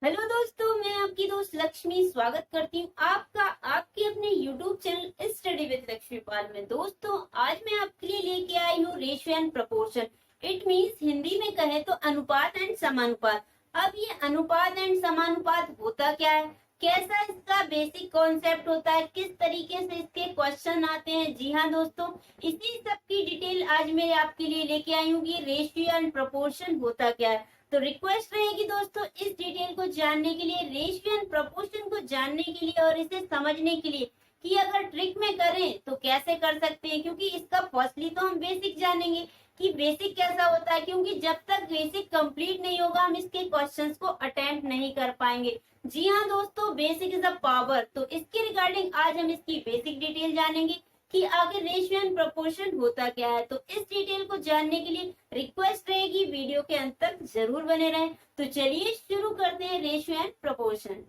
Hello दोस्तों, मैं आपकी दोस्त लक्ष्मी स्वागत करती हूँ आपका आपके अपने YouTube channel study with Lakshmi Pal में। दोस्तों, आज मैं आपके लिए लेके आई हूँ ratio and proportion. It means Hindi में कहे तो अनुपात एंड समानुपात। अब ये अनुपात एंड समानुपात होता क्या है, कैसा इसका बेसिक कॉन्सेप्ट होता है, किस तरीके से इसके क्वेश्चन आते हैं। जी हाँ दोस्तों, इसी सब की डिटेल आज मैं आपके लिए लेके आई हूँ कि रेशियो एंड प्रोपोर्शन होता क्या है। तो रिक्वेस्ट रहेगी दोस्तों, इस डिटेल को जानने के लिए, रेशियो एंड प्रोपोर्शन को जानने के लिए और इसे समझने के लिए कि अगर ट्रिक में करें तो कैसे कर सकते हैं। क्योंकि इसका फर्स्टली तो हम बेसिक जानेंगे कि बेसिक कैसा होता है, क्योंकि जब तक बेसिक कंप्लीट नहीं होगा हम इसके क्वेश्चंस को अटेम्प्ट नहीं कर पाएंगे। जी हाँ दोस्तों, बेसिक इज अ पावर। तो इसके रिगार्डिंग आज हम इसकी बेसिक डिटेल जानेंगे कि आगे रेशियो एंड प्रोपोर्शन होता क्या है। तो इस डिटेल को जानने के लिए रिक्वेस्ट रहेगी वीडियो के अंत तक जरूर बने रहें। तो चलिए शुरू करते हैं रेशियो एंड प्रोपोर्शन।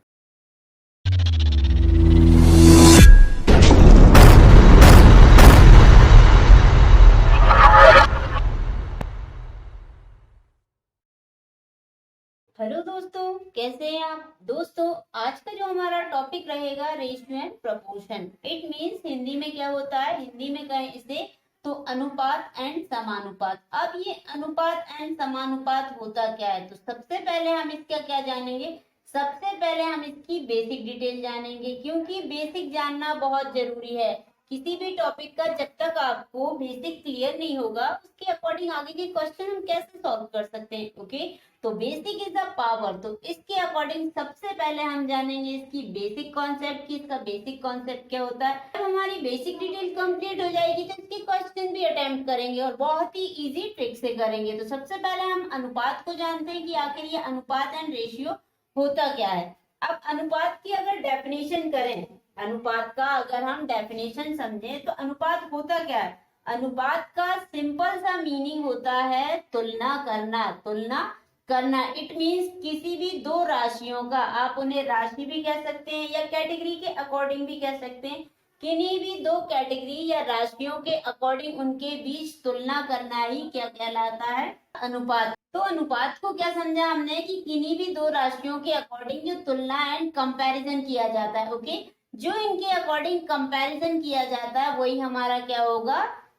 हेलो दोस्तों, कैसे हैं आप। दोस्तों, आज का जो हमारा टॉपिक रहेगा ratio and proportion. It means Hindi में क्या होता है, हिंदी में कहें इसे तो अनुपात एंड समानुपात। अब ये अनुपात एंड समानुपात होता क्या है, तो सबसे पहले हम इसका क्या जानेंगे, सबसे पहले हम इसकी बेसिक डिटेल जानेंगे। क्योंकि बेसिक जानना बहुत जरूरी है किसी भी टॉपिक का। जब तक आपको बेसिक क्लियर नहीं होगा उसके अकॉर्डिंग आगे के क्वेश्चन हम कैसे सॉल्व कर सकते हैं। ओके, तो बेसिक इज द पावर। तो इसके अकॉर्डिंग सबसे पहले हम जानेंगे इसकी बेसिक कॉन्सेप्ट की इसका बेसिक कॉन्सेप्ट क्या होता है। जब हमारी बेसिक डिटेल कंप्लीट हो जाएगी तो इसके क्वेश्चन भी अटेम्प्ट करेंगे और बहुत ही इजी ट्रिक से करेंगे। तो सबसे पहले हम अनुपात को जानते हैं कि आखिर ये अनुपात एंड रेशियो होता क्या है। अब अनुपात की अगर डेफिनेशन करें, अनुपात का अगर हम डेफिनेशन समझें तो अनुपात होता क्या है। अनुपात का सिंपल सा मीनिंग होता है तुलना करना, तुलना करना। इट मींस किसी भी दो राशियों का, आप उन्हें राशि भी कह सकते हैं या कैटेगरी के अकॉर्डिंग भी कह सकते हैं, किन्हीं भी दो कैटेगरी या राशियों के अकॉर्डिंग उनके बीच तुलना करना ही क्या कहलाता है, अनुपात। तो अनुपात को क्या समझा हमने कि किन्हीं भी दो राशियों के अकॉर्डिंग जो तुलना एंड कंपैरिजन किया जाता है। ओके, जो इनके अकॉर्डिंग कंपैरिजन किया जाता है वही हमारा क्या होगा,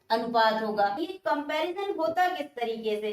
अनुपात होगा। ये कंपैरिजन होता किस तरीके से,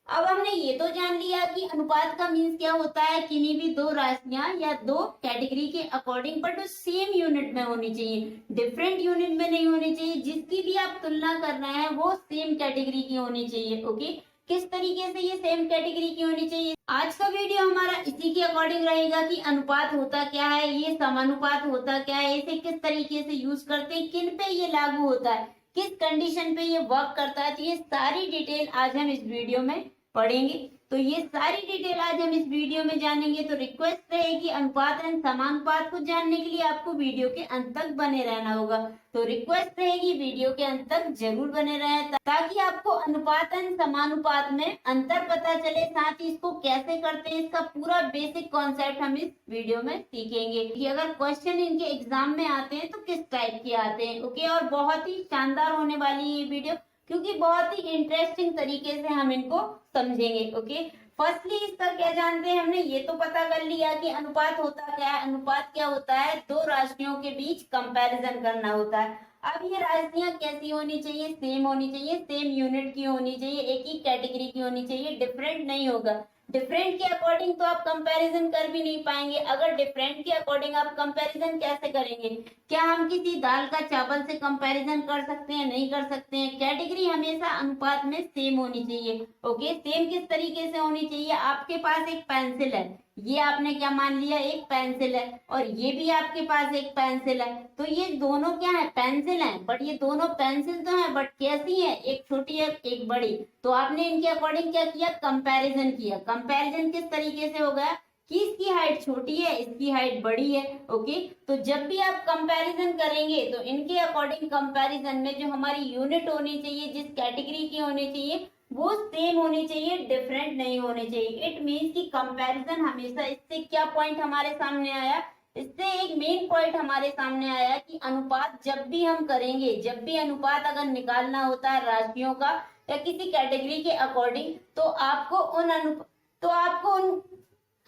अब हमने ये तो जान लिया कि अनुपात का मीन्स क्या होता है, किन्हीं भी दो राशियां या दो कैटेगरी के अकॉर्डिंग बट वो सेम यूनिट में होनी चाहिए, डिफरेंट यूनिट में नहीं होनी चाहिए। जिसकी भी आप तुलना कर रहे हैं वो सेम कैटेगरी की होनी चाहिए। ओके, किस तरीके से ये सेम कैटेगरी की होनी चाहिए, आज का वीडियो हमारा इसी के अकॉर्डिंग रहेगा कि अनुपात होता क्या है, ये समानुपात होता क्या है, इसे किस तरीके से यूज करते हैं, किन पे ये लागू होता है, किस कंडीशन पे ये वर्क करता है। तो ये सारी डिटेल आज हम इस वीडियो में पढ़ेंगे। तो ये सारी डिटेल आज हम इस वीडियो में जानेंगे। तो रिक्वेस्ट रहेगी अनुपात एंड समानुपात को जानने के लिए आपको वीडियो के अंत तक बने रहना होगा। तो रिक्वेस्ट रहेगी वीडियो के अंत तक जरूर बने रहें ताकि आपको अनुपात एंड समानुपात में अंतर पता चले, साथ ही इसको कैसे करते हैं इसका पूरा बेसिक कॉन्सेप्ट हम इस वीडियो में सीखेंगे कि अगर क्वेश्चन इनके एग्जाम में आते हैं तो किस टाइप के आते हैं। ओके, और बहुत ही शानदार होने वाली ये वीडियो क्योंकि बहुत ही इंटरेस्टिंग तरीके से हम इनको समझेंगे। ओके, फर्स्टली इसका क्या जानते हैं, हमने ये तो पता कर लिया कि अनुपात होता क्या है। अनुपात क्या होता है, दो राशियों के बीच कंपैरिजन करना होता है। अब ये राशियां कैसी होनी चाहिए, सेम होनी चाहिए, सेम यूनिट की होनी चाहिए, एक ही कैटेगरी की होनी चाहिए, डिफरेंट नहीं होगा। डिफरेंट के अकॉर्डिंग तो आप कंपैरिजन कर भी नहीं पाएंगे। अगर डिफरेंट के अकॉर्डिंग आप कंपैरिजन कैसे करेंगे, क्या हम किसी दाल का चावल से कंपैरिजन कर सकते हैं, नहीं कर सकते हैं। कैटेगरी हमेशा अनुपात में सेम होनी चाहिए। ओके, सेम किस तरीके से होनी चाहिए, आपके पास एक पेंसिल है, ये आपने क्या मान लिया, एक पेंसिल है, और ये भी आपके पास एक पेंसिल है। तो ये दोनों क्या है, पेंसिल हैं, बट ये दोनों पेंसिल तो हैं बट कैसी है, एक छोटी है एक बड़ी। तो आपने इनके अकॉर्डिंग क्या किया, कंपैरिजन किया। कंपैरिजन किस तरीके से हो गया कि इसकी हाइट छोटी है इसकी हाइट बड़ी है। ओके, तो जब भी आप कंपैरिजन करेंगे तो इनके अकॉर्डिंग कंपैरिजन में जो हमारी यूनिट होनी चाहिए, जिस कैटेगरी की होनी चाहिए वो सेम होनी चाहिए, डिफरेंट नहीं होने चाहिए। इट मीन्स कि कंपैरिजन हमेशा, इससे क्या पॉइंट हमारे सामने आया, इससे एक मेन पॉइंट हमारे सामने आया कि अनुपात जब भी हम करेंगे, जब भी अनुपात अगर निकालना होता है राशियों का या किसी कैटेगरी के अकॉर्डिंग, तो आपको उन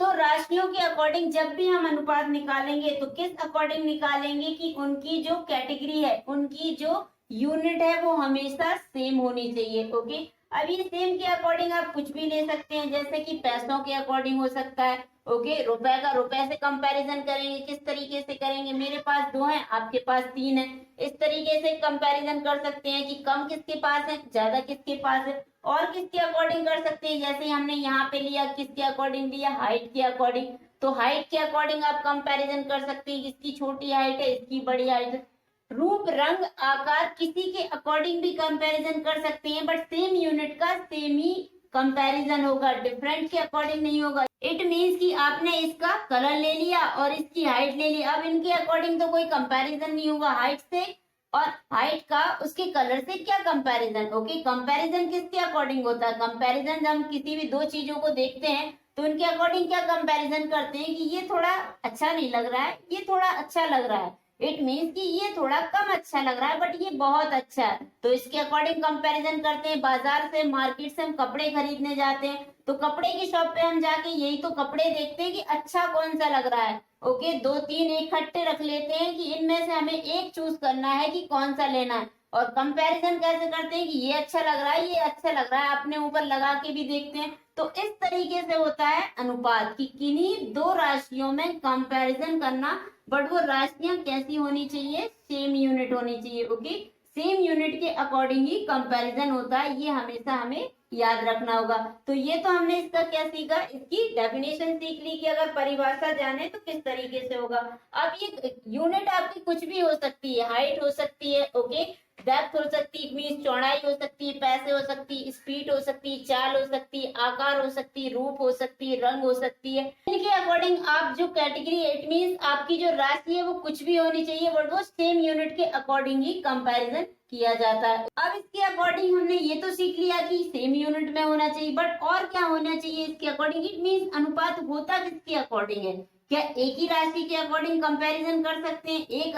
तो राशियों के अकॉर्डिंग जब भी हम अनुपात निकालेंगे तो किस अकॉर्डिंग निकालेंगे कि उनकी जो कैटेगरी है, उनकी जो यूनिट है वो हमेशा सेम होनी चाहिए। ओके, अब ये सेम के अकॉर्डिंग आप कुछ भी ले सकते हैं, जैसे कि पैसों के अकॉर्डिंग हो सकता है। ओके, रुपए का रुपए से कंपैरिजन करेंगे, किस तरीके से करेंगे, मेरे पास 2 है, आपके पास 3 है, इस तरीके से कंपैरिजन कर सकते हैं कि कम किसके पास है, ज्यादा किसके पास है। और किसके अकॉर्डिंग कर सकते हैं, जैसे हमने यहाँ पे लिया, किसके अकॉर्डिंग लिया, हाइट के अकॉर्डिंग। तो हाइट के अकॉर्डिंग आप कंपैरिजन कर सकते हैं, इसकी छोटी हाइट है, इसकी बड़ी हाइट है। रूप, रंग, आकार किसी के अकॉर्डिंग भी कंपैरिजन कर सकते हैं, बट सेम यूनिट का सेम ही कंपैरिजन होगा, डिफरेंट के अकॉर्डिंग नहीं होगा। इट मीन्स कि आपने इसका कलर ले लिया और इसकी हाइट ले ली, अब इनके अकॉर्डिंग तो कोई कंपैरिजन नहीं होगा हाइट से, और हाइट का उसके कलर से क्या कंपैरिजन। ओके, कंपैरिजन किसके अकॉर्डिंग होता है, कंपैरिजन जब हम किसी भी दो चीजों को देखते हैं तो उनके अकॉर्डिंग क्या कंपैरिजन करते हैं कि ये थोड़ा अच्छा नहीं लग रहा है, ये थोड़ा अच्छा लग रहा है। इट मीन्स कि ये थोड़ा कम अच्छा लग रहा है बट ये बहुत अच्छा है, तो इसके अकॉर्डिंग कंपैरिजन करते हैं। बाजार से, मार्केट से हम कपड़े खरीदने जाते हैं तो कपड़े की शॉप पे हम जाके यही तो कपड़े देखते हैं कि अच्छा कौन सा लग रहा है। ओके, 2-3 इकट्ठे रख लेते हैं कि इनमें से हमें एक चूज करना है कि कौन सा लेना है, और कंपैरिजन कैसे करते हैं कि ये अच्छा लग रहा है, ये अच्छा लग रहा है, अपने ऊपर लगा के भी देखते हैं। तो इस तरीके से होता है अनुपात कि किन्हीं दो राशियों में कंपैरिजन करना, बट वो राशियां कैसी होनी चाहिए, सेम यूनिट होनी चाहिए। ओके, सेम यूनिट के अकॉर्डिंग ही कंपैरिजन होता है, ये हमेशा हमें याद रखना होगा। तो ये तो हमने इसका क्या सीखा, इसकी डेफिनेशन सीख ली कि अगर परिभाषा जाने तो किस तरीके से होगा। अब ये यूनिट आपकी कुछ भी हो सकती है, हाइट हो सकती है, ओके, डेप्थ हो सकती है, मीन्स चौड़ाई हो सकती है, पैसे हो सकती है, स्पीड हो सकती है, चाल हो सकती है, आकार हो सकती है, रूप हो सकती है, रंग हो सकती है। इनके अकॉर्डिंग आप जो कैटेगरी, इट मीन्स आपकी जो राशि है वो कुछ भी होनी चाहिए, बट वो सेम यूनिट के अकॉर्डिंग ही कंपैरिजन किया जाता है। अब इसके अकॉर्डिंग हमने ये तो सीख लिया कि सेम यूनिट में होना चाहिए, बट और क्या होना चाहिए इसके अकॉर्डिंग। इट मीन्स अनुपात होता किसके अकॉर्डिंग है, क्या एक ही राशि के अकॉर्डिंग कंपैरिजन कर सकते हैं, एक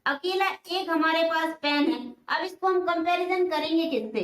अकेला एक हमारे पास पेन है, अब इसको हम कंपैरिजन करेंगे किससे,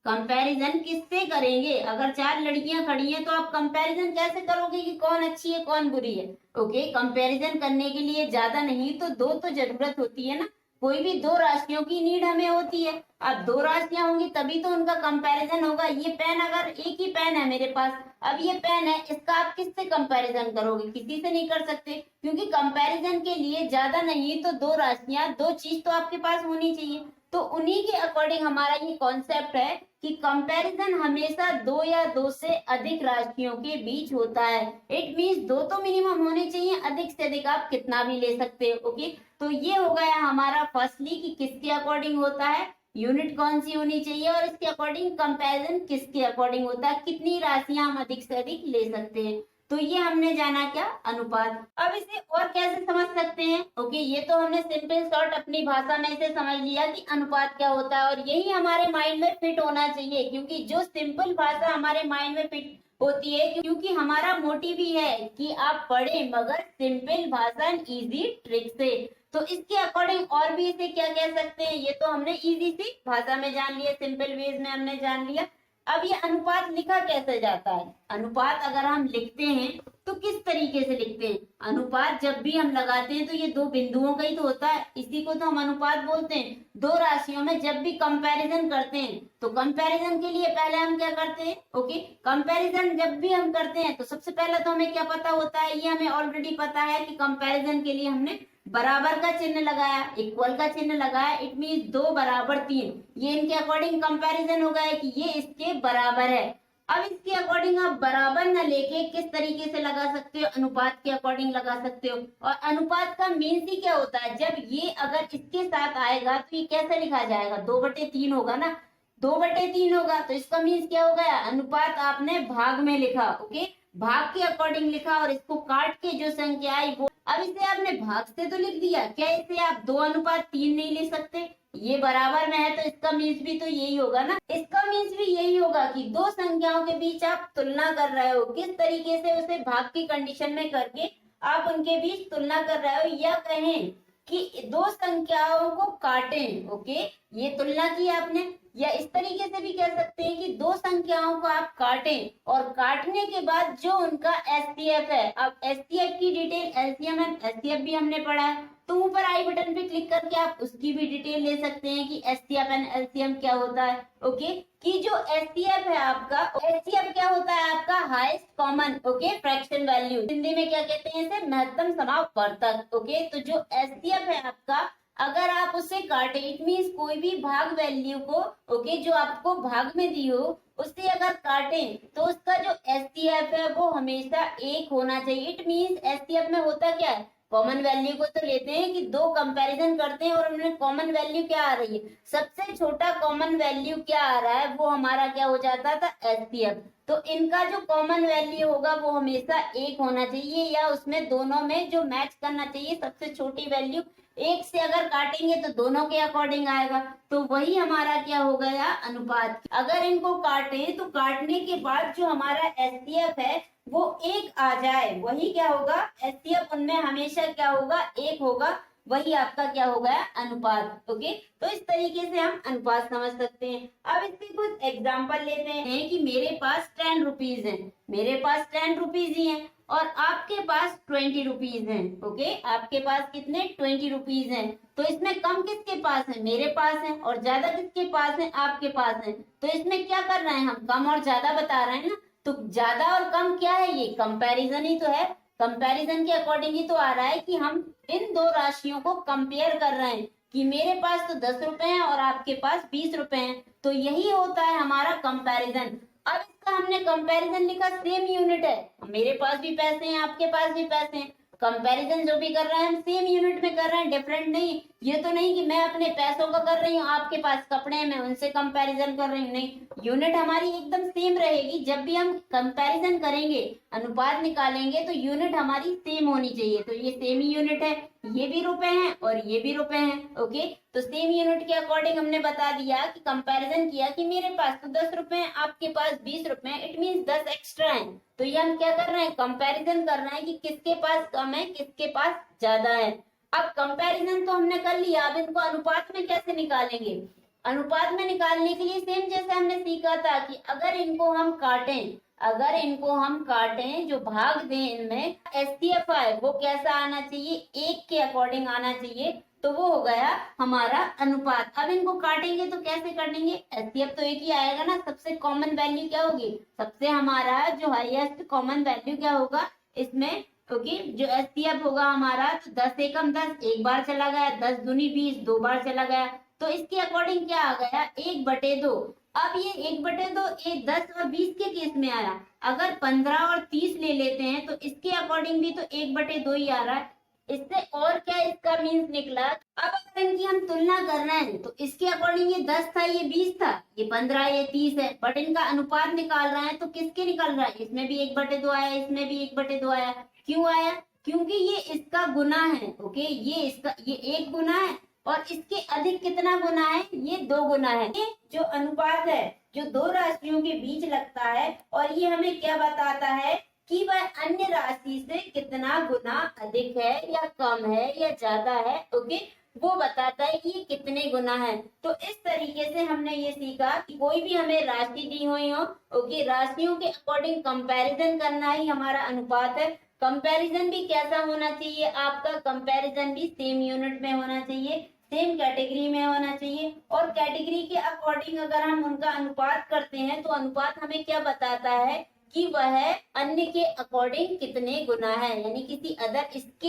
कंपैरिजन किससे करेंगे। अगर 4 लड़कियां खड़ी हैं तो आप कंपैरिजन कैसे करोगे कि कौन अच्छी है कौन बुरी है। ओके, कंपैरिजन करने के लिए ज्यादा नहीं तो 2 तो जरूरत होती है ना, कोई भी 2 राशियों की नीड हमें होती है। अब 2 राशियां होंगी तभी तो उनका कंपैरिजन होगा। ये पेन, अगर एक ही पेन है मेरे पास, अब ये पेन है, इसका आप किससे कंपैरिजन करोगे, किसी से नहीं कर सकते, क्योंकि कंपैरिजन के लिए ज्यादा नहीं तो 2 राशियां, 2 चीज तो आपके पास होनी चाहिए। तो उन्हीं के अकॉर्डिंग हमारा ये कॉन्सेप्ट है कि कंपैरिजन हमेशा 2 या 2 से अधिक राशियों के बीच होता है। इट मीन्स 2 तो मिनिमम होने चाहिए, अधिक से अधिक आप कितना भी ले सकते हो। ओके, तो ये हो गया हमारा फर्स्टली कि किसके अकॉर्डिंग होता है, यूनिट कौन सी होनी चाहिए, और इसके अकॉर्डिंग कंपैरिजन किसके अकॉर्डिंग होता है, कितनी राशियां हम अधिक से अधिक ले सकते हैं। तो ये हमने जाना क्या, अनुपात। अब इसे और कैसे समझ सकते हैं। ओके, ये तो हमने सिंपल शॉर्ट अपनी भाषा में से समझ लिया कि अनुपात क्या होता है, और यही हमारे माइंड में फिट होना चाहिए, क्योंकि जो सिंपल भाषा हमारे माइंड में फिट होती है, क्योंकि हमारा मोटिव ही है कि आप पढ़े मगर सिंपल भाषा एंड इजी ट्रिक से। तो इसके अकॉर्डिंग और भी इसे क्या कह सकते हैं, ये तो हमने इजी सी भाषा में जान लिया, सिंपल वेज में हमने जान लिया। अब ये अनुपात लिखा कैसे जाता है, अनुपात अगर हम लिखते हैं तो किस तरीके से लिखते हैं। अनुपात जब भी हम लगाते हैं तो ये 2 बिंदुओं का ही तो होता है, इसी को तो हम अनुपात बोलते हैं। 2 राशियों में जब भी कंपैरिजन करते हैं तो कंपैरिजन के लिए पहले हम क्या करते हैं, ओके, कंपैरिजन जब भी हम करते हैं तो सबसे पहले तो हमें क्या पता होता है, ये हमें ऑलरेडी पता है कि कंपैरिजन के लिए हमने बराबर का चिन्ह लगाया, इक्वल का चिन्ह लगाया, इट मीन 2 बराबर 3, ये इनके अकॉर्डिंग कंपैरिजन हो गया कि ये इसके बराबर है। अब इसके अकॉर्डिंग आप बराबर न लेके किस तरीके से लगा सकते हो, अनुपात के अकॉर्डिंग लगा सकते हो। और अनुपात का मीन्स ही क्या होता है, जब ये अगर इसके साथ आएगा तो ये कैसे लिखा जाएगा, 2/3 होगा ना, 2/3 होगा, तो इसका मीन्स क्या हो गया, अनुपात आपने भाग में लिखा। ओके, भाग के अकॉर्डिंग लिखा, और इसको काट के जो संख्या आई वो, अब इसे आपने भाग से तो लिख दिया, क्या इसे आप 2:3 नहीं ले सकते, ये बराबर में है तो इसका मीन्स भी तो यही होगा ना, इसका मीन्स भी यही होगा कि 2 संख्याओं के बीच आप तुलना कर रहे हो, किस तरीके से उसे भाग की कंडीशन में करके आप उनके बीच तुलना कर रहे हो, या कहें कि दो संख्याओं को काटें। ओके, ये तुलना की आपने, या इस तरीके से भी कह सकते हैं कि दो संख्याओं को आप काटें और काटने के बाद जो उनका एचसीएफ है, अब एचसीएफ की डिटेल, एलसीएम एंड एचसीएफ भी हमने पढ़ा है, तो ऊपर आई बटन पे क्लिक करके आप उसकी भी डिटेल ले सकते हैं कि एचसीएफ एंड एलसीएम क्या होता है। ओके, कि जो एचसीएफ है आपका, एचसीएफ क्या होता है आपका, highest common okay fraction value, Hindi में क्या कहते हैं इसे, महत्तम समापवर्तक। ओके, तो जो एचसीएफ है आपका, अगर आप उसे काटे, इट मीन्स कोई भी भाग वैल्यू को, ओके, जो आपको भाग में दी हो उससे अगर काटें तो उसका जो एचसीएफ है वो हमेशा एक होना चाहिए। इट मीन्स एचसीएफ में होता क्या है, कॉमन वैल्यू को तो लेते हैं कि दो कंपैरिजन करते हैं और उनमें कॉमन वैल्यू क्या आ रही है, सबसे छोटा कॉमन वैल्यू क्या आ रहा है वो हमारा क्या हो जाता था, एचसीएफ। तो इनका जो कॉमन वैल्यू होगा वो हमेशा एक होना चाहिए, या उसमें दोनों में जो मैच करना चाहिए सबसे छोटी वैल्यू एक से अगर काटेंगे तो दोनों के अकॉर्डिंग आएगा, तो वही हमारा क्या हो गया, अनुपात। अगर इनको काटें तो काटने के बाद जो हमारा एचसीएफ है वो एक आ जाए, वही क्या होगा, एचसीएफ उनमें हमेशा क्या होगा, एक होगा, वही आपका क्या हो गया, अनुपात। ओके, तो इस तरीके से हम अनुपात समझ सकते हैं। अब इसके कुछ एग्जांपल लेते हैं कि मेरे पास 10 रुपीज है, मेरे पास 10 रुपीज ही है और आपके पास 20 रुपीज है। ओके, आपके पास कितने, 20 रुपीज है, तो इसमें कम किसके पास है, मेरे पास है, और ज्यादा किसके पास है, आपके पास है। तो इसमें क्या कर रहे हैं हम, कम और ज्यादा बता रहे हैं ना, तो ज्यादा और कम क्या है, ये कंपैरिजन ही तो है, कंपैरिजन के अकॉर्डिंग ही तो आ रहा है कि हम इन दो राशियों को कंपेयर कर रहे हैं कि मेरे पास तो 10 रुपए हैं और आपके पास 20 रुपए हैं, तो यही होता है हमारा कंपैरिजन। अब इसका हमने कंपैरिजन लिखा, सेम यूनिट है, मेरे पास भी पैसे हैं आपके पास भी पैसे हैं, कंपैरिजन जो भी कर रहे हैं हम सेम यूनिट में कर रहे हैं, डिफरेंट नहीं। ये तो नहीं कि मैं अपने पैसों का कर रही हूँ, आपके पास कपड़े हैं मैं उनसे कंपैरिजन कर रही हूँ, नहीं, यूनिट हमारी एकदम सेम रहेगी। जब भी हम कंपैरिजन करेंगे, अनुपात निकालेंगे, तो यूनिट हमारी सेम होनी चाहिए। तो ये सेम ही यूनिट है, ये भी रुपए हैं और ये भी रुपए हैं। ओके, तो सेम यूनिट के अकॉर्डिंग हमने बता दिया कि कंपैरिजन किया कि मेरे पास तो 10 रुपए हैं, आपके पास 20 रुपए हैं, इट मीन्स 10 एक्स्ट्रा है। तो ये हम क्या कर रहे हैं, कंपैरिजन कर रहे हैं कि किसके पास कम है किसके पास ज्यादा है। अब कंपैरिजन तो हमने कर लिया, अब इनको अनुपात में कैसे निकालेंगे, अनुपात में निकालने के लिए सेम जैसे हमने सीखा था कि अगर इनको हम काटें, अगर इनको हम काटें, जो भाग दें इनमें, एचसीएफ है वो कैसा आना चाहिए, एक के अकॉर्डिंग आना चाहिए, तो वो हो गया हमारा अनुपात। अब इनको काटेंगे तो कैसे काटेंगे, एचसीएफ तो एक ही आएगा ना, सबसे कॉमन वैल्यू क्या होगी, सबसे हमारा जो हाईएस्ट कॉमन वैल्यू क्या होगा इसमें, क्योंकि जो एचसीएफ होगा हमारा, तो 10 एकम 10 एक बार चला गया, 10 दूनी 20 दो बार चला गया, तो इसके अकॉर्डिंग क्या आ गया, 1/2। अब ये 1/2 एक 10 और 20 के केस में आया, अगर 15 और 30 ले लेते हैं तो इसके अकॉर्डिंग भी तो 1/2 ही आ रहा है। इससे और क्या इसका मीन्स निकला, अब अगर इनकी हम तुलना कर रहे हैं तो इसके अकॉर्डिंग ये 10 था, ये 20 था, ये 15 ये 30 है, बट इनका अनुपात निकाल रहे हैं तो किसके निकल रहा है, इसमें भी 1/2 आया, इसमें भी 1/2 आया। क्यों आया, क्योंकि ये इसका गुना है। ओके, ये इसका, ये 1 गुना है और इसके अधिक कितना गुना है, ये 2 गुना है। ये जो अनुपात है जो दो राशियों के बीच लगता है, और ये हमें क्या बताता है कि वह अन्य राशि से कितना गुना अधिक है या कम है या ज्यादा है। ओके, वो बताता है कि ये कितने गुना है। तो इस तरीके से हमने ये सीखा कि कोई भी हमें राशि दी हुई हो, ओके, राशियों के अकॉर्डिंग कंपैरिजन करना ही हमारा अनुपात है। कंपैरिजन भी कैसा होना चाहिए आपका, कंपैरिजन भी सेम यूनिट में होना चाहिए, सेम कैटेगरी में होना चाहिए, और कैटेगरी के अकॉर्डिंग अगर हम उनका अनुपात करते हैं तो अनुपात हमें क्या बताता है कि वह अन्य के अकॉर्डिंग कितने गुना है, यानी किसी अदर इसके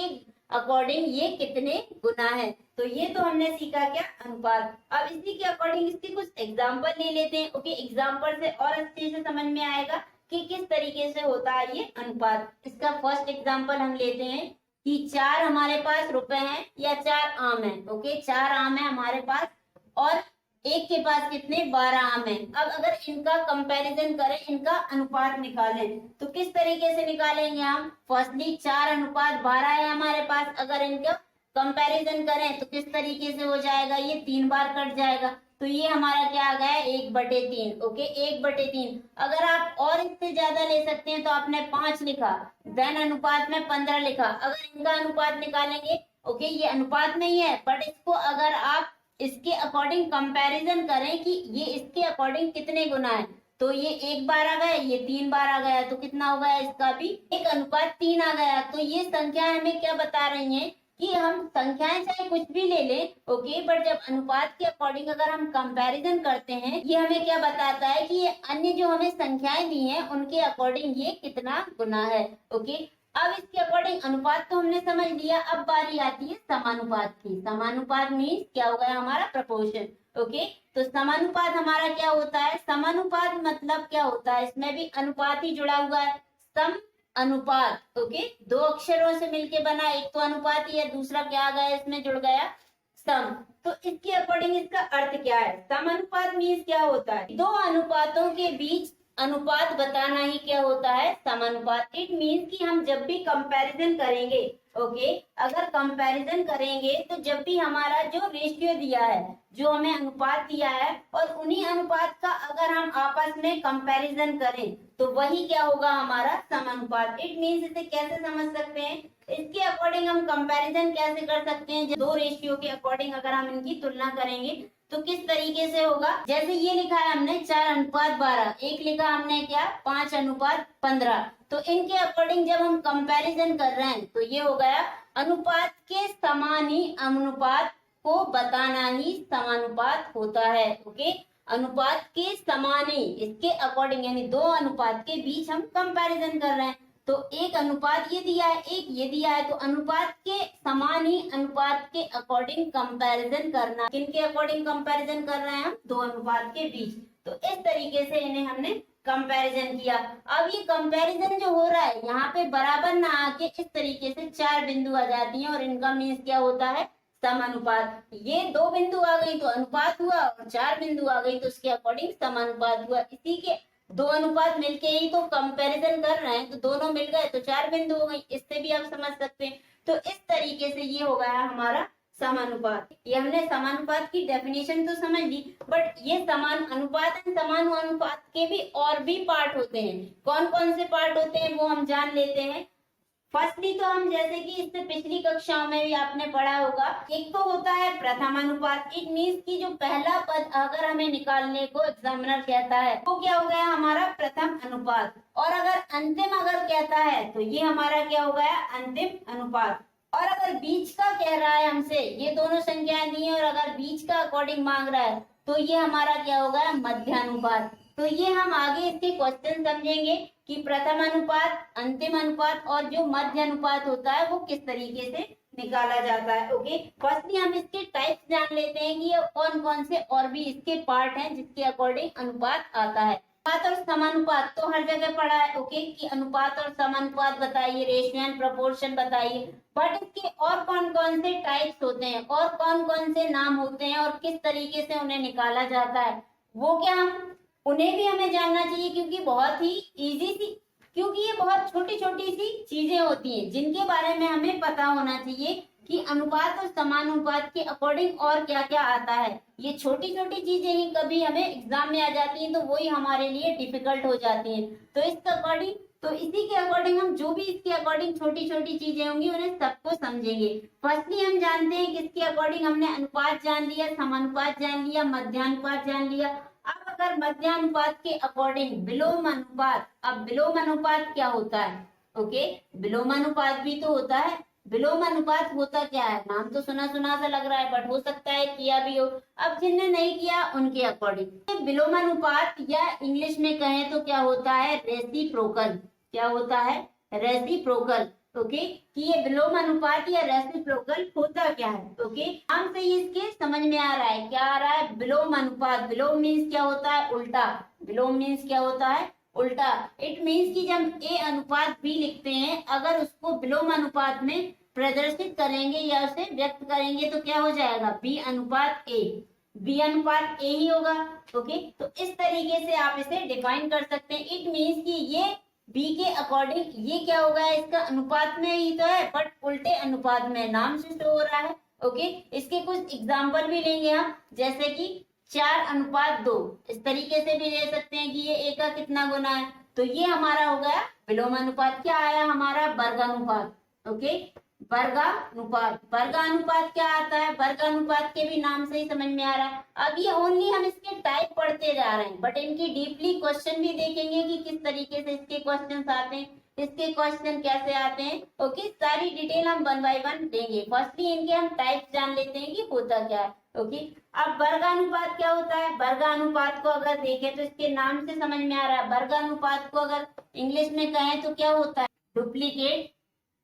अकॉर्डिंग ये कितने गुना है। तो ये तो हमने सीखा क्या, अनुपात। अब इसी के अकॉर्डिंग इसके कुछ एग्जाम्पल ले लेते हैं। ओके, एग्जाम्पल से और अच्छे से समझ में आएगा कि किस तरीके से होता है ये अनुपात। इसका फर्स्ट एग्जाम्पल हम लेते हैं कि 4 हमारे पास रुपए हैं या 4 आम है। ओके, 4 आम है हमारे पास और एक के पास कितने, 12 आम है। अब अगर इनका कंपैरिजन करें, इनका अनुपात निकालें, तो किस तरीके से निकालेंगे हम, फर्स्टली 4:12 है हमारे पास, अगर इनका कंपैरिजन करें तो किस तरीके से हो जाएगा, ये 3 बार कट जाएगा, तो ये हमारा क्या आ गया, 1/3। ओके, 1/3। अगर आप और इससे ज्यादा ले सकते हैं तो आपने 5 लिखा, देन अनुपात में 15 लिखा। अगर इनका अनुपात निकालेंगे ओके, ये अनुपात नहीं है, बट इसको अगर आप इसके अकॉर्डिंग कंपैरिजन करें कि ये इसके अकॉर्डिंग कितने गुना है, तो ये 1 बार आ गया, ये 3 बार आ गया, तो कितना हो गया इसका भी 1:3 आ गया। तो ये संख्या हमें क्या बता रही हैं कि हम संख्याएं चाहे कुछ भी ले लें, ओके, बट जब अनुपात के अकॉर्डिंग अगर हम कंपैरिजन करते हैं, ये हमें क्या बताता है कि ये अन्य जो हमें संख्याएं दी हैं उनके अकॉर्डिंग ये कितना गुना है। ओके, अब इसके अकॉर्डिंग अनुपात तो हमने समझ लिया, अब बारी आती है समानुपात की। समानुपात मीन्स क्या हो गया हमारा प्रपोर्शन। ओके, तो समानुपात हमारा क्या होता है, समानुपात मतलब क्या होता है, इसमें भी अनुपात ही जुड़ा हुआ है, सम अनुपात। ओके, दो अक्षरों से मिलके बना, एक तो अनुपात ही है, दूसरा क्या आ गया इसमें जुड़ गया सम। तो इसके अकॉर्डिंग इसका अर्थ क्या है, समानुपात मीन्स क्या होता है, दो अनुपातों के बीच अनुपात बताना ही क्या होता है समानुपात। इट मीन्स कि हम जब भी कंपैरिजन करेंगे, ओके, अगर कंपैरिजन करेंगे तो जब भी हमारा जो रेशियो दिया है, जो हमें अनुपात दिया है, और उन्हीं अनुपात का अगर हम आपस में कंपैरिजन करें तो वही क्या होगा हमारा समानुपात। इट मीन्स इसे कैसे समझ सकते हैं, इसके अकॉर्डिंग हम कंपैरिजन कैसे कर सकते हैं, दो रेशियो के अकॉर्डिंग अगर हम इनकी तुलना करेंगे तो किस तरीके से होगा। जैसे ये लिखा है हमने 4:12, एक लिखा हमने क्या 5:15, तो इनके अकॉर्डिंग जब हम कंपैरिजन कर रहे हैं तो ये हो गया अनुपात के समान ही अनुपात को बताना ही समानुपात होता है। ओके, अनुपात के समान ही, इसके अकॉर्डिंग यानी दो अनुपात के बीच हम कंपैरिजन कर रहे हैं, तो एक अनुपात ये दिया है, एक ये दिया है, तो अनुपात के समान ही अनुपात के अकॉर्डिंग कंपैरिजन करना। किनके अकॉर्डिंग कंपैरिजन कर रहे हैं हम, दो अनुपात के बीच। तो इस तरीके से इन्हें हमने कंपैरिजन किया। अब ये कंपैरिजन जो हो रहा है यहाँ पे बराबर ना आके इस तरीके से 4 बिंदु आ जाती हैं, और इनका मीन्स क्या होता है समानुपात। ये 2 बिंदु आ गई तो अनुपात हुआ, और 4 बिंदु आ गई तो उसके अकॉर्डिंग समानुपात हुआ। इसी के दो अनुपात मिलके ही तो कंपैरिजन कर रहे हैं, तो दोनों मिल गए तो 4 बिंदु हो गई, इससे भी आप समझ सकते हैं। तो इस तरीके से ये हो गया हमारा समानुपात। ये हमने समानुपात की डेफिनेशन तो समझ ली, बट ये समान अनुपात एंड समानुपात के भी और भी पार्ट होते हैं। कौन कौन से पार्ट होते हैं वो हम जान लेते हैं। फर्स्टली तो हम जैसे कि इससे पिछली कक्षाओं में भी आपने पढ़ा होगा, एक तो होता है प्रथम अनुपात। इट मीन्स कि जो पहला पद अगर हमें निकालने को एग्जामिनर कहता है वो क्या हो गया हमारा प्रथम अनुपात, और अगर अंतिम अगर कहता है तो ये हमारा क्या हो गया अंतिम अनुपात। और अगर बीच का कह रहा है हमसे, ये दोनों संख्याएं दी हैं और अगर बीच का अकॉर्डिंग मांग रहा है तो ये हमारा क्या होगा मध्यानुपात। तो ये हम आगे इसके क्वेश्चन समझेंगे कि प्रथम अनुपात, अंतिम अनुपात और जो मध्य अनुपात होता है वो किस तरीके से निकाला जाता है। ओके, फर्स्टली हम इसके टाइप्स जान लेते हैं कि ये कौन कौन से और भी इसके पार्ट हैं जिसके अकॉर्डिंग अनुपात आता है। अनुपात और समानुपात तो हर जगह पढ़ा है, ओके, कि अनुपात और समानुपात बताइए, रेशियो एंड प्रोपोर्शन बताइए, बट इसके और कौन कौन से टाइप्स होते हैं और कौन कौन से नाम होते हैं और किस तरीके से उन्हें निकाला जाता है, वो क्या हम उन्हें भी हमें जानना चाहिए, क्योंकि बहुत ही इजी सी, क्योंकि ये बहुत छोटी छोटी सी चीजें होती हैं जिनके बारे में हमें पता होना चाहिए कि अनुपात और समानुपात के अकॉर्डिंग और क्या क्या आता है। ये छोटी छोटी चीजें ही कभी हमें एग्जाम में आ जाती हैं तो वही हमारे लिए डिफिकल्ट हो जाती हैं। तो इसके अकॉर्डिंग, तो इसी के अकॉर्डिंग हम जो भी इसके अकॉर्डिंग छोटी छोटी चीजें होंगी उन्हें सबको समझेंगे। फर्स्टली हम जानते हैं किसके अकॉर्डिंग, हमने अनुपात जान लिया, समानुपात जान लिया, मध्यानुपात जान लिया। अब अगर मध्यानुपात के अकॉर्डिंग विलोम अनुपात, अब विलोम अनुपात क्या होता है, ओके, विलोम अनुपात भी तो होता है। विलोम अनुपात होता क्या है, नाम तो सुना सुना सा लग रहा है बट हो सकता है किया भी हो, अब जिनने नहीं किया उनके अकॉर्डिंग। विलोम अनुपात या इंग्लिश में कहें तो क्या होता है रेसिप्रोकल, क्या होता है रेसिप्रोकल। ओके, कि ये विलोम अनुपात या रेसिप्रोकल होता क्या है। ओके, नाम से ही इसके समझ में आ रहा है, क्या आ रहा है विलोम अनुपात। विलोम मीन्स क्या होता है उल्टा, विलोम मीन्स क्या होता है उल्टा। इट मीन्स कि जब ए अनुपात बी लिखते हैं, अगर उसको विलोम अनुपात में प्रदर्शित करेंगे या उसे व्यक्त करेंगे तो क्या हो जाएगा बी अनुपात ए, बी अनुपात ए ही होगा। ओके, तो इस तरीके से आप इसे डिफाइन कर सकते हैं। इट मीन्स कि ये बी के अकॉर्डिंग ये क्या होगा, इसका अनुपात में ही तो है बट उल्टे अनुपात में, नाम से शो हो रहा है। ओके, इसके कुछ एग्जाम्पल भी लेंगे हम, जैसे कि 4:2, इस तरीके से भी ले सकते हैं कि ये ए का कितना गुना है, तो ये हमारा हो गया विलोम अनुपात। क्या आया हमारा वर्ग अनुपात। ओके। वर्गानुपात, वर्गानुपात क्या आता है, वर्गानुपात के भी नाम से ही समझ में आ रहा है। अब ये ओनली हम इसके टाइप पढ़ते जा रहे हैं, बट इनकी डीपली क्वेश्चन भी देखेंगे कि किस तरीके से इसके क्वेश्चन आते हैं, इसके क्वेश्चन कैसे आते हैं। ओके, सारी डिटेल हम 1 बाय 1 देंगे। फर्स्टली इनके हम टाइप्स जान लेते हैं कि होता क्या है। ओके, अब वर्गानुपात क्या होता है, वर्गानुपात को अगर देखें तो इसके नाम से समझ में आ रहा है। वर्गानुपात को अगर इंग्लिश में कहें तो क्या होता है, डुप्लीकेट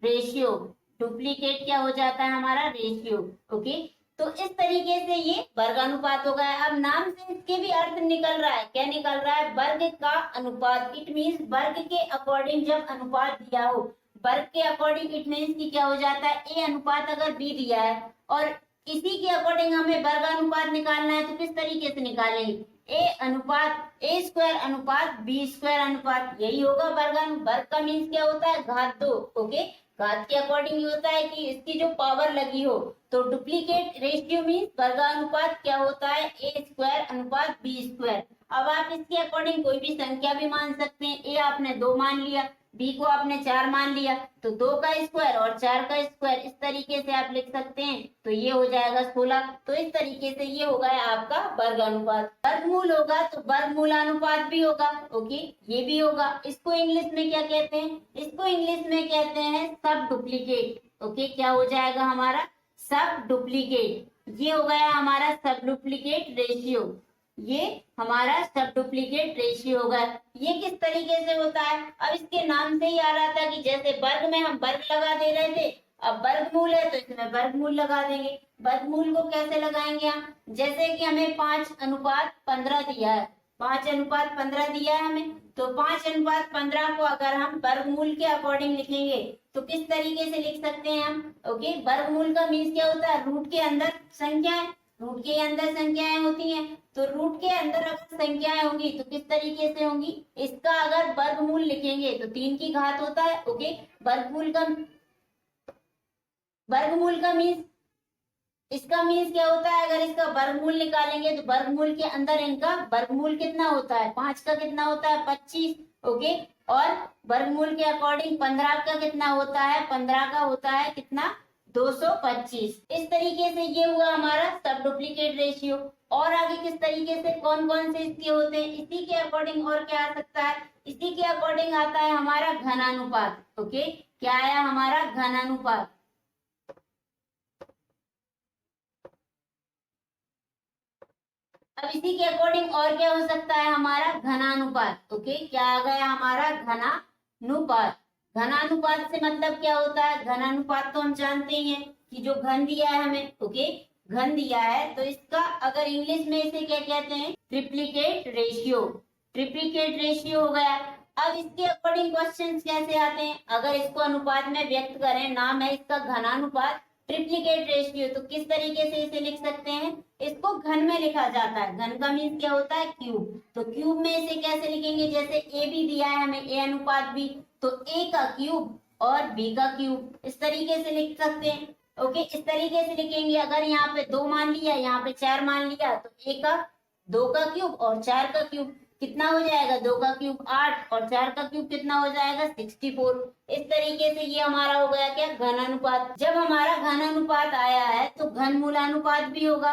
रेशियो। डुप्लीकेट क्या हो जाता है हमारा, रेशियो। ओके, तो इस तरीके से ये वर्गानुपात हो गया। अब नाम से इसके भी अर्थ निकल रहा है, क्या निकल रहा है, वर्ग का अनुपात। इट मीन्स वर्ग के अकॉर्डिंग जब अनुपात दिया हो, वर्ग के अकॉर्डिंग इट मीन्स की क्या हो जाता है, ए अनुपात अगर बी दिया है और इसी के अकॉर्डिंग हमें वर्गानुपात निकालना है तो किस तरीके से निकालेंगे, ए अनुपात ए स्क्वायर अनुपात बी स्क्वायर अनुपात, यही होगा वर्ग का मीन्स क्या होता है, घात 2। ओके, घात के अकॉर्डिंग ये होता है कि इसकी जो पावर लगी हो। तो डुप्लीकेट रेशियो मीन्स वर्गानुपात क्या होता है, ए स्क्वायर अनुपात बी स्क्वायर। अब आप इसके अकॉर्डिंग कोई भी संख्या भी मान सकते हैं। ए आपने 2 मान लिया, बी को आपने 4 मान लिया, तो 2 का स्क्वायर और 4 का स्क्वायर इस तरीके से आप लिख सकते हैं। तो ये हो जाएगा 16। तो इस तरीके से ये हो गया आपका वर्गानुपात। वर्गमूल होगा तो वर्गमूलानुपात भी होगा। ओके, ये भी होगा। इसको इंग्लिश में क्या कहते हैं, इसको इंग्लिश में कहते हैं सब डुप्लीकेट। ओके, क्या हो जाएगा हमारा, सब डुप्लीकेट। ये हो गया हमारा सब डुप्लीकेट रेशियो। ये हमारा सब डुप्लीकेट रेशियो होगा। ये किस तरीके से होता है, अब इसके नाम से ही आ रहा था कि जैसे वर्ग में हम वर्ग लगा दे रहे थे, अब वर्गमूल है तो इसमें वर्गमूल लगा देंगे। वर्गमूल को कैसे लगाएंगे हम, जैसे कि हमें 5:15 दिया है, 5:15 दिया है हमें, तो 5:15 को अगर हम वर्गमूल के अकॉर्डिंग लिखेंगे तो किस तरीके से लिख सकते हैं हम। ओके, वर्गमूल का मीन्स क्या होता है, रूट के अंदर संख्याएं, रूट के अंदर संख्याएं होती हैं। तो रूट के अंदर अगर संख्याएं होंगी तो किस तरीके से होंगी, इसका अगर वर्गमूल लिखेंगे तो 3 की घात होता है। ओके, वर्गमूल का मीन्स, इसका मीन्स क्या होता है, अगर इसका वर्गमूल निकालेंगे तो वर्गमूल के अंदर इनका वर्गमूल कितना होता है, 5 का कितना होता है, 25। ओके, और वर्गमूल के अकॉर्डिंग 15 का कितना होता है, 15 का होता है कितना, 225। इस तरीके से ये हुआ हमारा सब डुप्लीकेट रेशियो। और आगे किस तरीके से कौन कौन से इसके होते हैं, इसी के अकॉर्डिंग और क्या आ सकता है, इसी के अकॉर्डिंग आता है हमारा घनानुपात। ओके, क्या आया हमारा घनानुपात। अब इसी के अकॉर्डिंग और क्या हो सकता है हमारा घनानुपात। ओके, क्या आ गया हमारा घनानुपात। घनानुपात से मतलब क्या होता है, घनानुपात तो हम जानते ही हैं कि जो घन दिया है हमें, ओके, घन दिया है तो इसका अगर इंग्लिश में इसे क्या कहते हैं, ट्रिप्लीकेट रेशियो। ट्रिप्लीकेट रेशियो हो गया। अब इसके अकॉर्डिंग क्वेश्चंस कैसे आते हैं, अगर इसको अनुपात में व्यक्त करें, नाम है इसका घनानुपात, ट्रिप्लीकेट रेशियो, तो किस तरीके से इसे लिख सकते हैं, इसको घन में लिखा जाता है। घन का मीन्स क्या होता है, क्यूब। तो क्यूब में इसे कैसे लिखेंगे, जैसे ए भी दिया है हमें, ए अनुपात बी, तो ए का क्यूब और बी का क्यूब, इस तरीके से लिख सकते हैं। ओके, इस तरीके से लिखेंगे। अगर यहाँ पे 2 मान लिया, यहाँ पे 4 मान लिया, तो ए का 2 का क्यूब और 4 का क्यूब कितना हो जाएगा, 2 का क्यूब 8 और 4 का क्यूब कितना हो जाएगा, 64। इस तरीके से ये हमारा हो गया क्या, घनानुपात। जब हमारा घनानुपात आया है तो घनमूलानुपात भी होगा,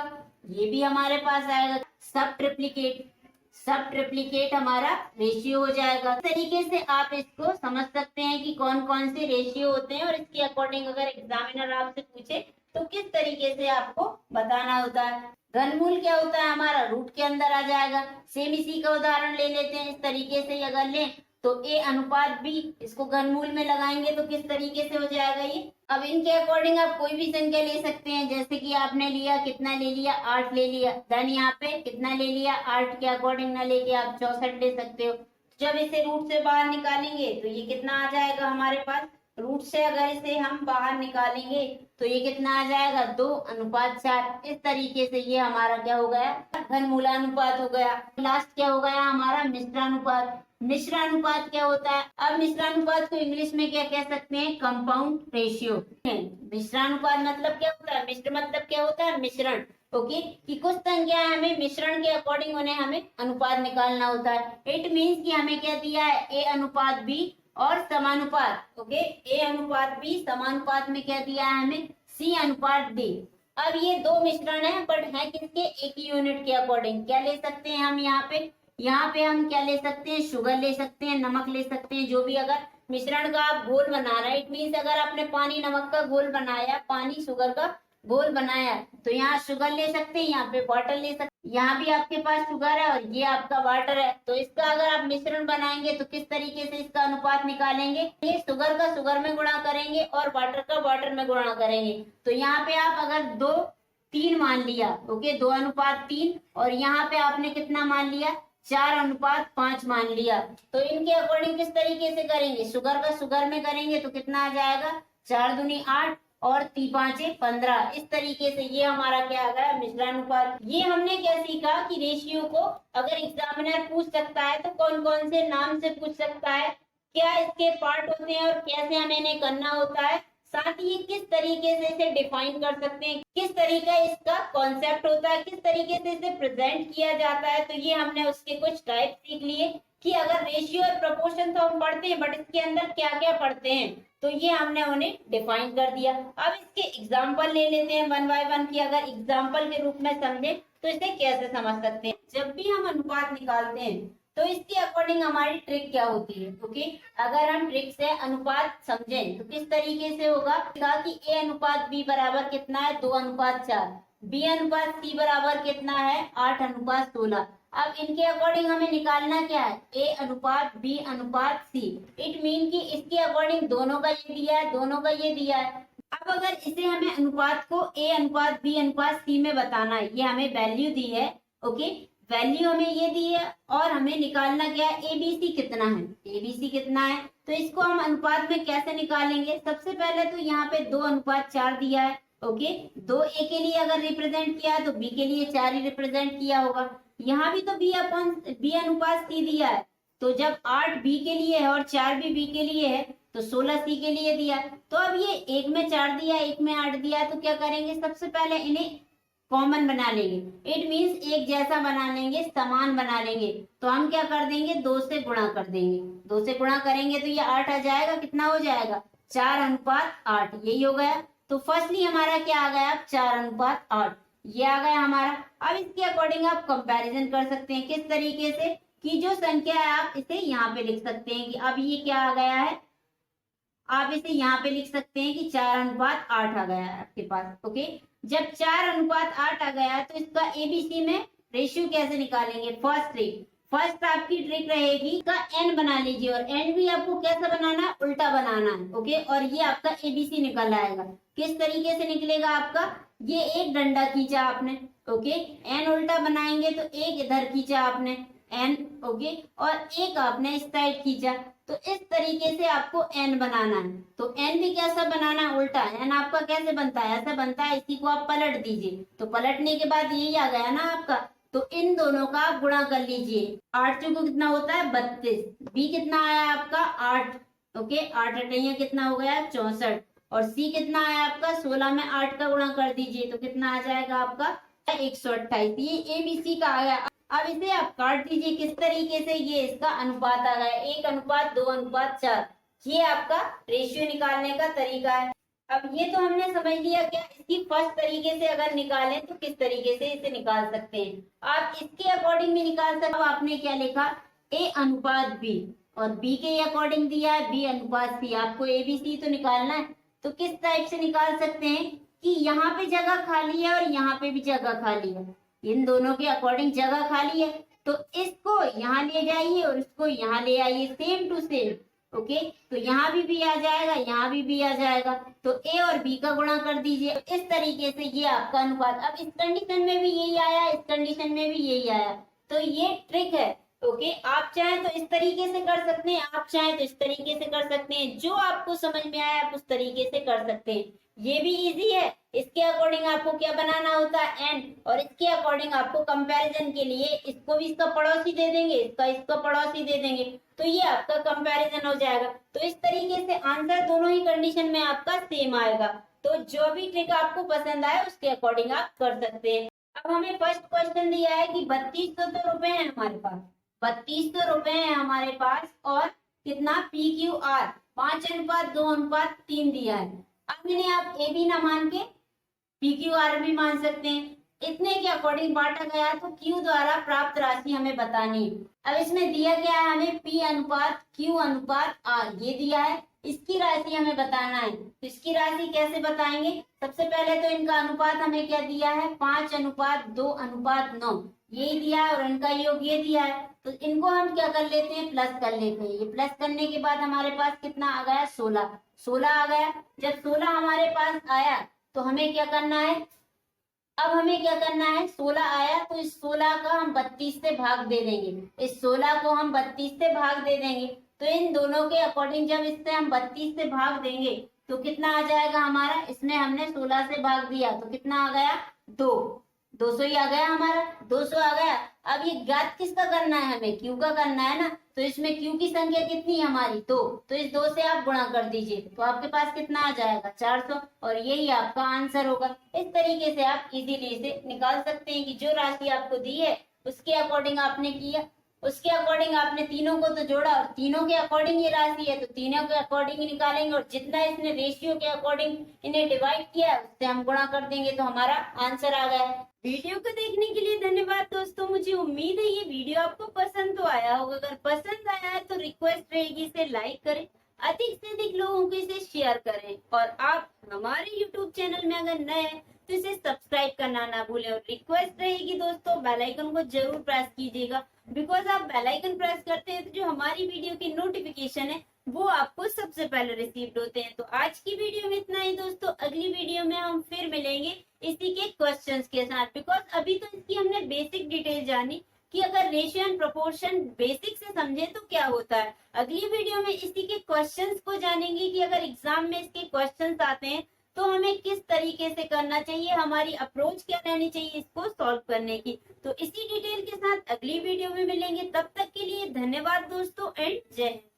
ये भी हमारे पास आएगा। सब ट्रिप्लीकेट हमारा रेशियो हो जाएगा। इस तरीके से आप इसको समझ सकते हैं कि कौन कौन से रेशियो होते हैं और इसके अकॉर्डिंग अगर एग्जामिनर आपसे पूछे तो किस तरीके से आपको बताना होता है। घनमूल क्या होता है हमारा, रूट के अंदर आ जाएगा। सेम इसी का उदाहरण ले लेते हैं। इस तरीके से अगर लें तो ए अनुपात बी, इसको घनमूल में लगाएंगे तो किस तरीके से हो जाएगा ये। अब इनके अकॉर्डिंग आप कोई भी संख्या ले सकते हैं, जैसे कि आपने लिया, कितना ले लिया, 8 ले लिया, देन यहाँ पे कितना ले लिया, 8 के अकॉर्डिंग ना लेके आप 64 ले सकते हो। जब इसे रूट से बाहर निकालेंगे तो ये कितना आ जाएगा हमारे पास, रूट से अगर इसे हम बाहर निकालेंगे तो ये कितना आ जाएगा, 2:4। इस तरीके से ये हमारा क्या हो गया, घनमूलानुपात हो गया। लास्ट क्या हो गया हमारा, मिश्रानुपात। मिश्रानुपात क्या होता है, अब मिश्रानुपात को इंग्लिश में क्या कह सकते हैं, कंपाउंड रेशियो। मिश्रानुपात मतलब क्या होता है, मिश्र मतलब क्या होता है, मिश्रण। ओके, कि कुछ संख्या हमें मिश्रण के अकॉर्डिंग उन्हें हमें अनुपात निकालना होता है। इट मीन्स कि हमें क्या दिया है, ए अनुपात बी और समानुपात, ओके, ए अनुपात बी, समानुपात में क्या दिया है हमें, सी अनुपात डी। अब ये दो मिश्रण है बट है किसके, एक ही यूनिट के अकॉर्डिंग। क्या ले सकते हैं हम यहाँ पे हम क्या ले सकते हैं, शुगर ले सकते हैं, नमक ले सकते हैं, जो भी अगर मिश्रण का आप घोल बना रहे हैं, इट मीन्स अगर आपने पानी नमक का घोल बनाया, पानी शुगर का घोल बनाया, तो यहाँ शुगर ले सकते हैं, यहाँ पे वाटर ले सकते हैं। यहाँ भी आपके पास शुगर है और ये आपका वाटर है, तो इसका अगर आप मिश्रण बनाएंगे तो किस तरीके से इसका अनुपात निकालेंगे, ये शुगर का शुगर में गुणा करेंगे और वाटर का वाटर में गुणा करेंगे। तो यहाँ पे आप अगर 2:3 मान लिया, ओके, 2:3, और यहाँ पे आपने कितना मान लिया, 4:5 मान लिया, तो इनके अकॉर्डिंग किस तरीके से करेंगे, शुगर का शुगर में करेंगे तो कितना आ जाएगा, 4 दूनी 8 और 3 5 15। इस तरीके से ये हमारा क्या आ गया, मिश्रानुपात। ये हमने क्या सीखा कि रेशियो को अगर एग्जामिनर पूछ सकता है तो कौन कौन से नाम से पूछ सकता है, क्या इसके पार्ट होते हैं और कैसे हमें इन्हें करना होता है, साथ ही किस तरीके से इसे डिफाइन कर सकते हैं, किस तरीका इसका कॉन्सेप्ट होता है, किस तरीके से इसे प्रेजेंट किया जाता है। तो ये हमने उसके कुछ टाइप सीख लिए कि अगर रेशियो और प्रोपोर्शन तो हम पढ़ते हैं बट इसके अंदर क्या क्या पढ़ते हैं, तो ये हमने उन्हें डिफाइन कर दिया। अब इसके एग्जाम्पल ले लेते हैं वन बाय वन की, अगर एग्जाम्पल के रूप में समझे तो इसे कैसे समझ सकते हैं। जब भी हम अनुपात निकालते हैं तो इसके अकॉर्डिंग हमारी ट्रिक क्या होती है, ओके, अगर हम ट्रिक से अनुपात समझें तो किस तरीके से होगा, कि ए अनुपात बी बराबर कितना है, 2:4, बी अनुपात सी बराबर कितना है, 8:16। अब इनके अकॉर्डिंग हमें निकालना क्या है, ए अनुपात बी अनुपात सी। इट मीन कि इसके अकॉर्डिंग दोनों का ये दिया है, दोनों का ये दिया है। अब अगर इसे हमें अनुपात को ए अनुपात बी अनुपात सी में बताना है, ये हमें वैल्यू दी है, ओके, वैल्यू हमें ये दी है और हमें निकालना क्या है, एबीसी कितना है, एबीसी कितना है। तो इसको हम अनुपात में कैसे निकालेंगे, सबसे पहले तो यहाँ पे 2:4 दिया है, ओके, 2 ए के लिए अगर रिप्रेजेंट किया है तो बी के लिए 4 ही रिप्रेजेंट किया होगा। यहाँ भी तो बी अनुपात सी दिया है, तो जब 8 बी के लिए है और 4 भी बी के लिए है तो 16 सी के लिए दिया है। तो अब ये एक में 4 दिया, एक में 8 दिया है, तो क्या करेंगे, सबसे पहले इन्हें कॉमन बना लेंगे। इट मीन्स एक जैसा बना लेंगे, समान बना लेंगे। तो हम क्या कर देंगे, 2 से गुणा कर देंगे, 2 से गुणा करेंगे तो ये 8 आ जाएगा, कितना हो जाएगा, 4:8, यही हो गया। तो फर्स्टली हमारा क्या आ गया, 4:8, ये आ गया हमारा। अब इसके अकॉर्डिंग आप कंपैरिजन कर सकते हैं, किस तरीके से, कि जो संख्या है आप इसे यहाँ पे लिख सकते हैं कि अब ये क्या आ गया है, आप इसे यहाँ पे लिख सकते हैं कि 4:8 आ गया है आपके पास, ओके। जब 4:8 आ गया तो इसका एबीसी में रेशियो कैसे निकालेंगे, फर्स्ट आपकी ट्रिक रहेगी का एन बना लीजिए, और एन भी आपको कैसा बनाना है, उल्टा बनाना है, ओके, और ये आपका एबीसी निकल आएगा। किस तरीके से निकलेगा आपका, ये एक डंडा खींचा आपने, ओके, एन उल्टा बनाएंगे तो एक इधर खींचा आपने एन, ओके, और एक आपने इस साइड खींचा, तो इस तरीके से आपको एन बनाना है। तो एन भी कैसा बनाना है, उल्टा। एन आपका कैसे बनता है, ऐसा बनता है, इसी को आप पलट दीजिए, तो पलटने के बाद यही आ गया ना आपका। तो इन दोनों का आप गुणा कर लीजिए, 8 चौको कितना होता है, 32, बी कितना आया आपका 8, ओके, 8 अठैया कितना हो गया 64, और सी कितना आया आपका 16 में 8 का गुणा कर दीजिए तो कितना आ जाएगा आपका 128। ये एबीसी का आ गया। अब इसे आप काट दीजिए, किस तरीके से, ये इसका अनुपात आ गया 1:2:4। ये आपका रेशियो निकालने का तरीका है। अब ये तो हमने समझ लिया, क्या इसकी फर्स्ट तरीके से अगर निकालें तो किस तरीके से इसे निकाल सकते हैं, आप इसके अकॉर्डिंग भी निकाल सकते हो। आपने क्या लिखा, ए अनुपात बी, और बी के अकॉर्डिंग दिया है बी अनुपात सी, आपको एबीसी तो निकालना है। तो किस टाइप से निकाल सकते हैं कि यहाँ पे जगह खाली है और यहाँ पे भी जगह खाली है, इन दोनों के अकॉर्डिंग जगह खाली है, तो इसको यहाँ ले जाइए और इसको यहाँ ले आइए, सेम टू सेम, ओके। तो यहाँ भी आ जाएगा, यहाँ भी आ जाएगा, तो ए और बी का गुणा कर दीजिए। इस तरीके से ये आपका अनुपात, अब इस कंडीशन में भी यही आया, इस कंडीशन में भी यही आया, तो ये ट्रिक है, ओके। आप चाहें तो इस तरीके से कर सकते हैं, आप चाहें तो इस तरीके से कर सकते हैं, जो आपको समझ में आया आप उस तरीके से कर सकते हैं। ये भी इजी है, इसके अकॉर्डिंग आपको क्या बनाना होता है एन, और इसके अकॉर्डिंग आपको कंपैरिजन के लिए इसको भी इसका पड़ोसी दे देंगे, इसका पड़ोसी दे देंगे, तो ये आपका कंपैरिजन हो जाएगा। तो इस तरीके से आंसर दोनों ही कंडीशन में आपका सेम आएगा। तो जो भी ट्रिक आपको पसंद आए उसके अकॉर्डिंग आप कर सकते हैं। अब हमें फर्स्ट क्वेश्चन दिया है कि 3200 रुपए है हमारे पास, 3200 रुपए है हमारे पास, और कितना PQR 5:2:3 दिया है। अब इन्हें आप ए बी ना मान के PQR भी मान सकते हैं। इतने के अकॉर्डिंग बांटा गया तो Q द्वारा प्राप्त राशि हमें बतानी है। अब इसमें दिया गया है हमें P/Q/R ये दिया है, इसकी राशि हमें बताना है। तो इसकी राशि कैसे बताएंगे? सबसे पहले तो इनका अनुपात हमें क्या दिया है 5:2:9 यही दिया है और इनका योग ये दिया है। तो इनको हम क्या कर लेते हैं प्लस कर लेते हैं। ये प्लस करने के बाद हमारे पास कितना आ गया 16 आ गया। जब 16 हमारे पास आया तो हमें क्या करना है, अब हमें क्या करना है 16 आया तो इस 16 का हम 32 से भाग दे देंगे। इस 16 को हम 32 से भाग दे देंगे तो इन दोनों के अकॉर्डिंग जब इससे हम 32 से भाग देंगे तो कितना आ जाएगा हमारा, इसमें हमने 16 से भाग दिया तो कितना आ गया 200 ही आ गया हमारा, 200 आ गया। अब ये ज्ञात किसका करना है हमें क्यू का करना है ना, तो इसमें क्यू की संख्या कितनी है हमारी 2, तो इस 2 से आप गुणा कर दीजिए तो आपके पास कितना आ जाएगा 400 और यही आपका आंसर होगा। इस तरीके से आप इजीली इसे निकाल सकते हैं कि जो राशि आपको दी है उसके अकॉर्डिंग आपने किया, उसके अकॉर्डिंग आपने तीनों को तो जोड़ा और तीनों के अकॉर्डिंग ये राशि है तो तीनों के अकॉर्डिंग निकालेंगे और जितना इसने रेशियो के अकॉर्डिंग इन्हें डिवाइड किया है उससे हम गुणा कर देंगे तो हमारा आंसर आ गया। वीडियो को देखने के लिए धन्यवाद दोस्तों। मुझे उम्मीद है ये वीडियो आपको पसंद तो आया होगा। अगर पसंद आया है तो रिक्वेस्ट रहेगी इसे लाइक करें, अधिक से अधिक लोगों को इसे शेयर करें और आप हमारे यूट्यूब चैनल में अगर नए हैं तो इसे सब्सक्राइब करना ना भूलें और रिक्वेस्ट रहेगी दोस्तों बेल आइकन को जरूर प्रेस कीजिएगा, बिकॉज आप बेल आइकन प्रेस करते हैं तो जो हमारी वीडियो की नोटिफिकेशन है वो आपको सबसे पहले रिसीव्ड होते हैं। तो आज की वीडियो में इतना ही दोस्तों, अगली वीडियो में हम फिर मिलेंगे इसी के क्वेश्चंस के साथ, बिकॉज अभी तो इसकी हमने बेसिक डिटेल जानी कि अगर रेशियो एंड प्रोपोर्शन बेसिक से समझे तो क्या होता है। अगली वीडियो में इसी के क्वेश्चंस को जानेंगे कि अगर एग्जाम में इसके क्वेश्चंस आते हैं तो हमें किस तरीके से करना चाहिए, हमारी अप्रोच क्या रहनी चाहिए इसको सॉल्व करने की। तो इसी डिटेल के साथ अगली वीडियो में मिलेंगे, तब तक के लिए धन्यवाद दोस्तों एंड जय हिंद।